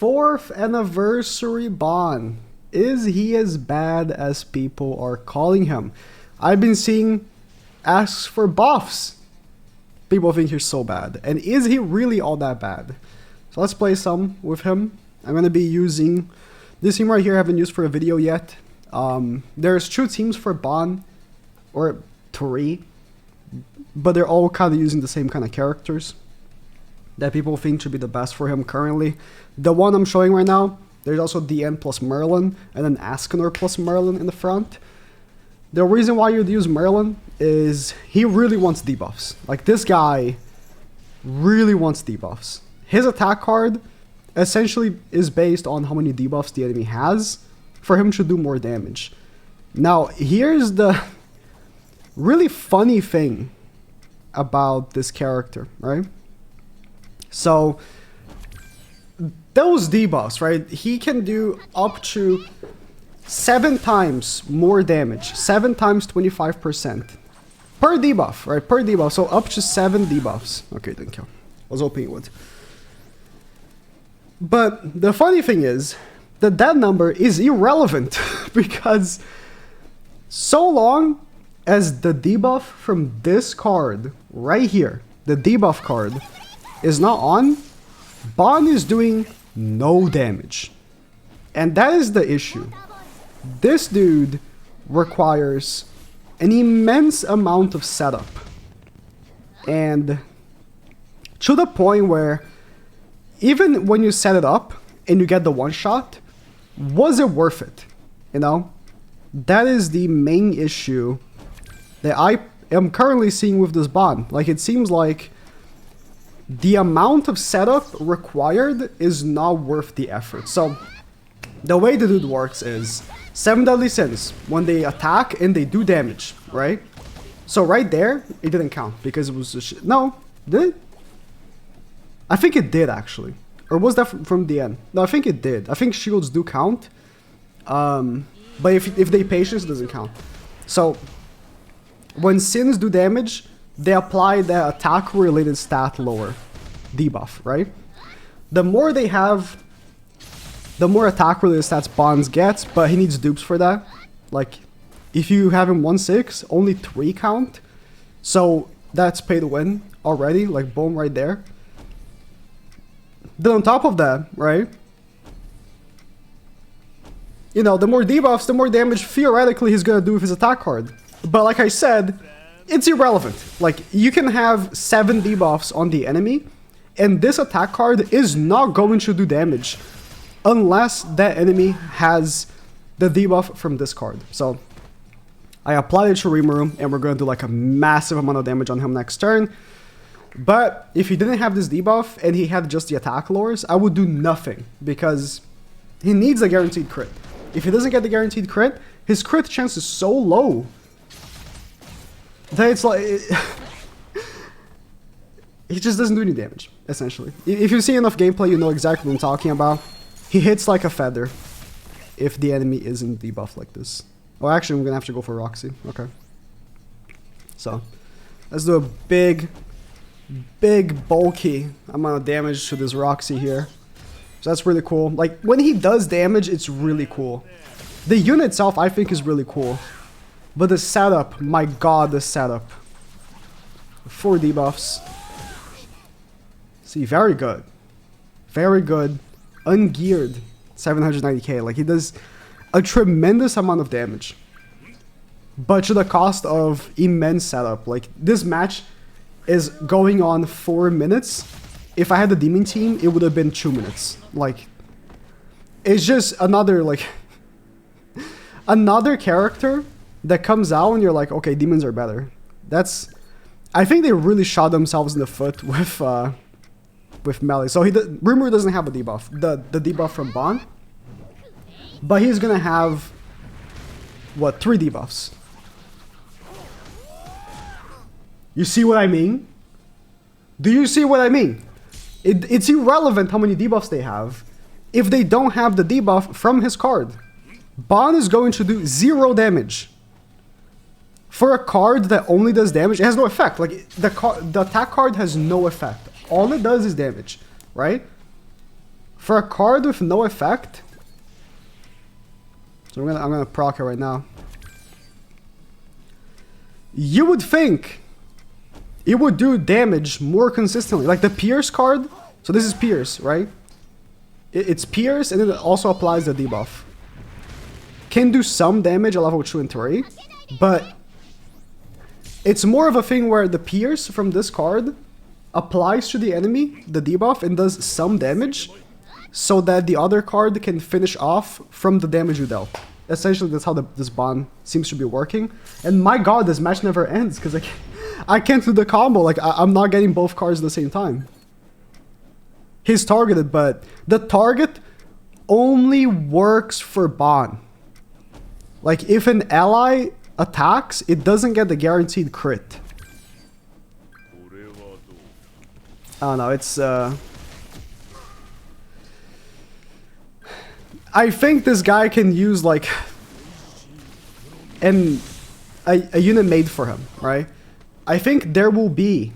4th anniversary Bon. Is he as bad as people are calling him? I've been seeing asks for buffs. People think he's so bad. And is he really all that bad? So let's play some with him. I'm going to be using this team right here. I haven't used for a video yet. There's 2 teams for Bon, or 3, but they're all kind of using the same kind of characters that people think should be the best for him currently. The one I'm showing right now, there's also DN plus Merlin, and then Ascanor plus Merlin in the front. The reason why you'd use Merlin is he really wants debuffs. Like, this guy really wants debuffs. His attack card essentially is based on how many debuffs the enemy has for him to do more damage. Now, here's the really funny thing about this character, right? So, those debuffs, right? He can do up to 7 times more damage. 7 times 25%. Per debuff, right? Per debuff. So, up to 7 debuffs. Okay, didn't kill. I was hoping it would. But the funny thing is that that number is irrelevant because so long as the debuff from this card right here, the debuff card, is not on, Bon is doing no damage. And that is the issue. This dude requires an immense amount of setup. And to the point where even when you set it up and you get the one shot, was it worth it? You know? That is the main issue that I am currently seeing with this Bon. Like, it seems like the amount of setup required is not worth the effort. So, the way the dude works is 7 Deadly Sins, when they attack and they do damage, right? So right there, it didn't count because it was just no, did it? I think it did actually. Or was that from the end? No, I think it did. I think shields do count. But if they patience, it doesn't count. So, when Sins do damage, they apply the attack-related stat lower debuff, right? The more they have, the more attack-related stats Bonds gets, but he needs dupes for that. Like, if you have him 1-6, only 3 count. So, that's pay to win already, like, boom, right there. Then on top of that, right? You know, the more debuffs, the more damage theoretically he's gonna do with his attack card. But like I said, it's irrelevant. Like, you can have 7 debuffs on the enemy, and this attack card is not going to do damage unless that enemy has the debuff from this card. So, I applied it to Rimuru, and we're going to do like a massive amount of damage on him next turn. But if he didn't have this debuff, and he had just the attack lures, I would do nothing, because he needs a guaranteed crit. If he doesn't get the guaranteed crit, his crit chance is so low that it's like he just doesn't do any damage, essentially. If you see enough gameplay, you know exactly what I'm talking about. He hits like a feather if the enemy isn't debuffed like this. Oh, actually, I'm gonna have to go for Roxy. Okay. So, let's do a big, bulky amount of damage to this Roxy here. So that's really cool. Like, when he does damage, it's really cool. The unit itself, I think, is really cool. But the setup, my god, the setup. 4 debuffs. See, very good. Very good. Ungeared. 790k. Like, he does a tremendous amount of damage. But to the cost of immense setup. Like, this match is going on 4 minutes. If I had the demon team, it would have been 2 minutes. Like, it's just another, like, another character that comes out and you're like, okay, demons are better. That's, I think they really shot themselves in the foot with melee. So Rimuru doesn't have a debuff, the debuff from Bon, but he's gonna have what, 3 debuffs. You see what I mean? Do you see what I mean? It's irrelevant how many debuffs they have if they don't have the debuff from his card. Bon is going to do 0 damage. For a card that only does damage, it has no effect. Like, the attack card has no effect. All it does is damage, right? For a card with no effect, so I'm gonna proc it right now. You would think it would do damage more consistently. Like the Pierce card, so this is Pierce, right? It's Pierce and then it also applies the debuff. Can do some damage at level 2 and 3, but it's more of a thing where the Pierce from this card applies to the enemy the debuff and does some damage so that the other card can finish off from the damage you dealt. Essentially, that's how this bond seems to be working. And my god, this match never ends because I can't do the combo. Like, I'm not getting both cards at the same time. He's targeted, but the target only works for Bon. Like, if an ally attacks, it doesn't get the guaranteed crit. I don't know, it's... I think this guy can use, like, a unit made for him, right? I think there will be...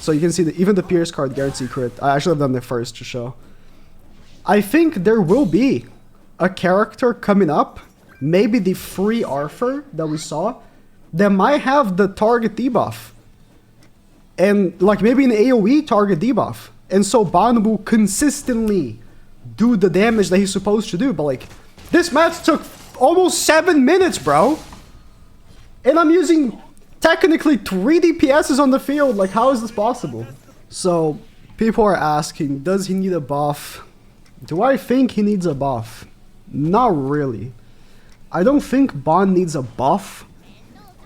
So you can see that even the Pierce card guaranteed crit. I should have done it first to show. I think there will be a character coming up, maybe the free Arthur that we saw, that might have the target debuff. And, like, maybe an AoE target debuff. And so Ban will consistently do the damage that he's supposed to do. But, like, this match took almost 7 minutes, bro. And I'm using technically 3 DPSs on the field. Like, how is this possible? So, people are asking, does he need a buff? Do I think he needs a buff? Not really. I don't think Ban needs a buff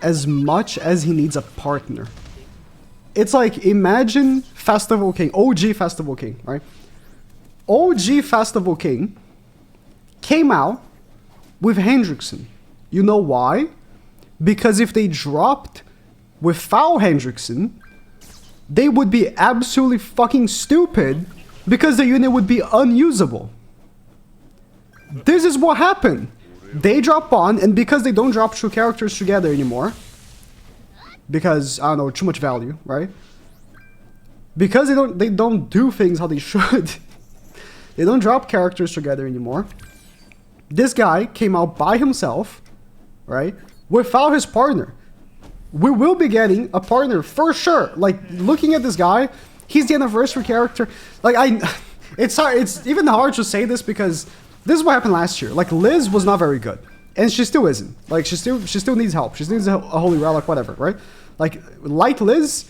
as much as he needs a partner. It's like, imagine Festival King, OG Festival King, right? OG Festival King came out with Hendrickson. You know why? Because if they dropped with Foul Hendrickson, they would be absolutely fucking stupid because the unit would be unusable. This is what happened. They drop on, and because they don't drop two characters together anymore, because, I don't know, too much value, right? Because they don't do things how they should. They don't drop characters together anymore. This guy came out by himself, right? Without his partner. We will be getting a partner for sure. Like, looking at this guy, he's the anniversary character. Like, it's even hard to say this because this is what happened last year. Like, Liz was not very good. And she still isn't. Like, she still needs help. She needs a holy relic, whatever, right? Like Liz,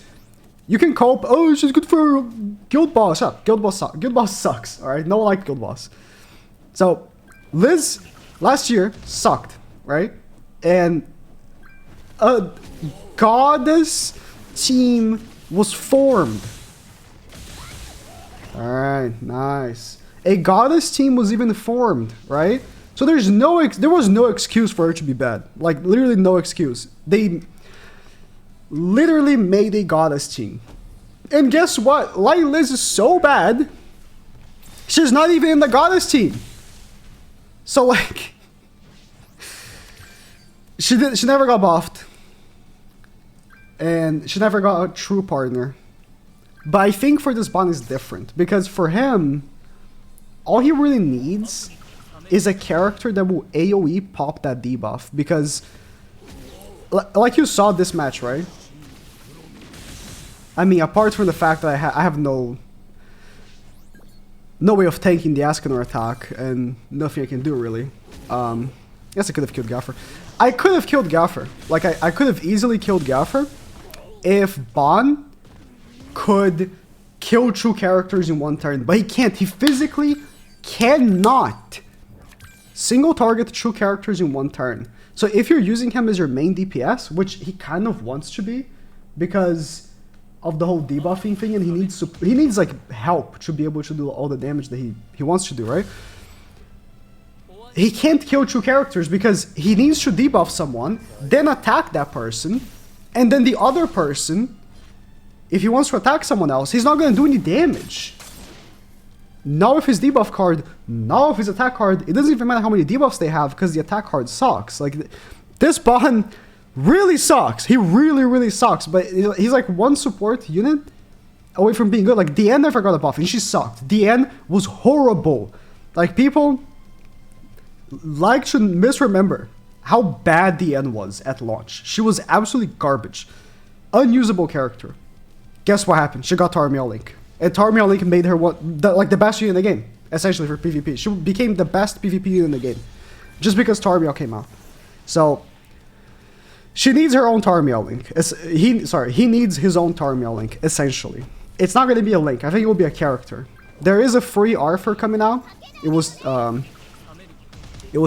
you can cope. Oh, she's good for Guild Boss. Shut up. Guild Boss sucks, alright? No one liked Guild Boss. So, Liz, last year, sucked, right? And a goddess team was formed. Alright, nice. A goddess team was even formed, right? So there was no excuse for her to be bad. Like, literally no excuse. They literally made a goddess team. And guess what? Light Liz is so bad, she's not even in the goddess team. So, like, she never got buffed. And she never got a true partner. But I think for this bond is different. Because for him, all he really needs is a character that will AoE pop that debuff. Because, like you saw this match, right? I mean, apart from the fact that I have no way of tanking the Ascanor attack, and nothing I can do, really. Yes, I could have killed Gaffer. I could have killed Gaffer. Like, I could have easily killed Gaffer if Ban could kill two characters in one turn. But he can't. He physically cannot single target two characters in one turn. So if you're using him as your main DPS, which he kind of wants to be, because of the whole debuffing thing, and he needs like help to be able to do all the damage that he wants to do, right? He can't kill two characters because he needs to debuff someone, then attack that person, and then the other person, if he wants to attack someone else, he's not going to do any damage. Not with his debuff card, not with his attack card. It doesn't even matter how many debuffs they have because the attack card sucks. Like, this Ban really sucks. He really, really sucks. But he's like one support unit away from being good. Like, Diane never got a buff, and she sucked. Diane was horrible. Like, people like to misremember how bad Diane was at launch. She was absolutely garbage. Unusable character. Guess what happened? She got Tarmiel Link. And Tarmiel Link made her the best unit in the game, essentially, for PvP. She became the best PvP unit in the game. Just because Tarmiel came out. So, she needs her own Tarmiel Link. He needs his own Tarmiel Link, essentially. It's not going to be a Link. I think it will be a character. There is a free Arthur coming out. It was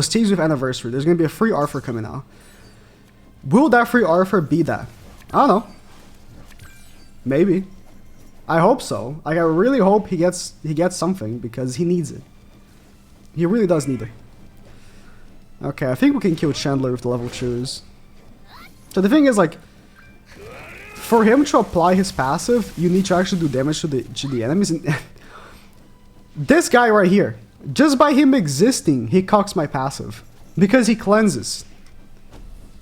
teased with Anniversary. There's going to be a free Arthur coming out. Will that free Arthur be that? I don't know. Maybe. I hope so. Like, I really hope he gets something, because he needs it. He really does need it. Okay, I think we can kill Chandler with the level 2s. So the thing is, like, for him to apply his passive, you need to actually do damage to the enemies. And this guy right here, just by him existing, he cocks my passive. Because he cleanses.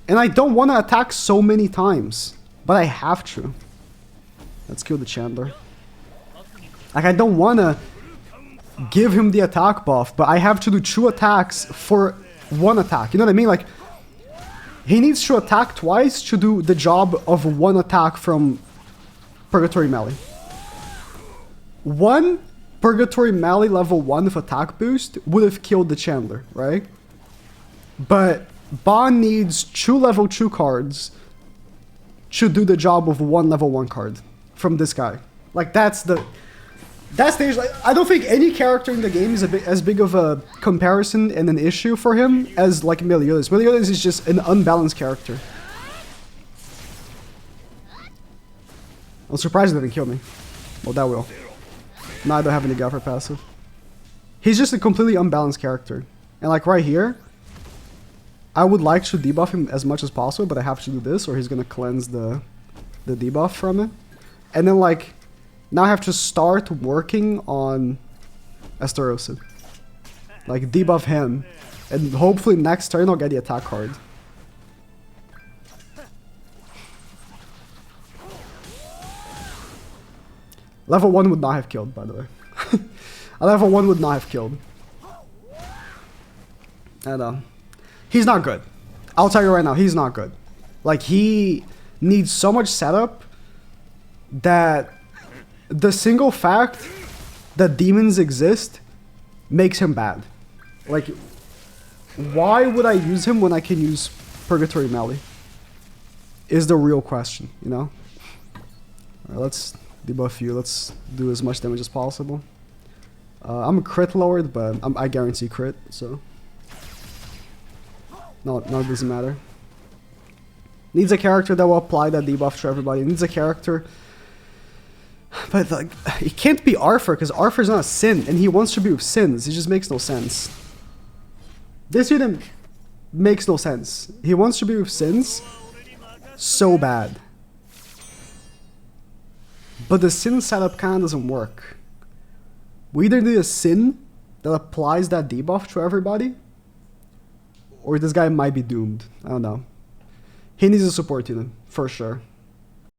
And I don't want to attack so many times. But I have to. Let's kill the Chandler. Like, I don't want to give him the attack buff, but I have to do 2 attacks for 1 attack. You know what I mean? Like, he needs to attack twice to do the job of 1 attack from Purgatory Melee. 1 Purgatory Melee level 1 with attack boost would have killed the Chandler, right? But Bond needs 2 level 2 cards to do the job of 1 level 1 card from this guy. Like, that's the stage. Like, I don't think any character in the game is as big of a comparison and an issue for him as, like, Meliodas. Meliodas is just an unbalanced character. I'm surprised it didn't kill me. Well, that will. Now I don't have any Gaffer passive. He's just a completely unbalanced character. And, like, right here, I would like to debuff him as much as possible, but I have to do this, or he's gonna cleanse the debuff from it. And then, like, now I have to start working on Astarosa. Like, debuff him. And hopefully next turn I'll get the attack card. Level 1 would not have killed, by the way. A level 1 would not have killed. And, he's not good. I'll tell you right now, he's not good. Like, he needs so much setup that the single fact that demons exist makes him bad. Like, why would I use him when I can use Purgatory Melee? Is the real question, you know? Alright, let's debuff you. Let's do as much damage as possible. I'm a crit lowered, but I guarantee crit, so... No, it doesn't matter. Needs a character that will apply that debuff to everybody. Needs a character... But, like, it can't be Arthur, because Arthur's not a Sin, and he wants to be with Sins. It just makes no sense. This unit makes no sense. He wants to be with Sins so bad. But the Sin setup kind of doesn't work. We either need a Sin that applies that debuff to everybody, or this guy might be doomed. I don't know. He needs a support unit, for sure.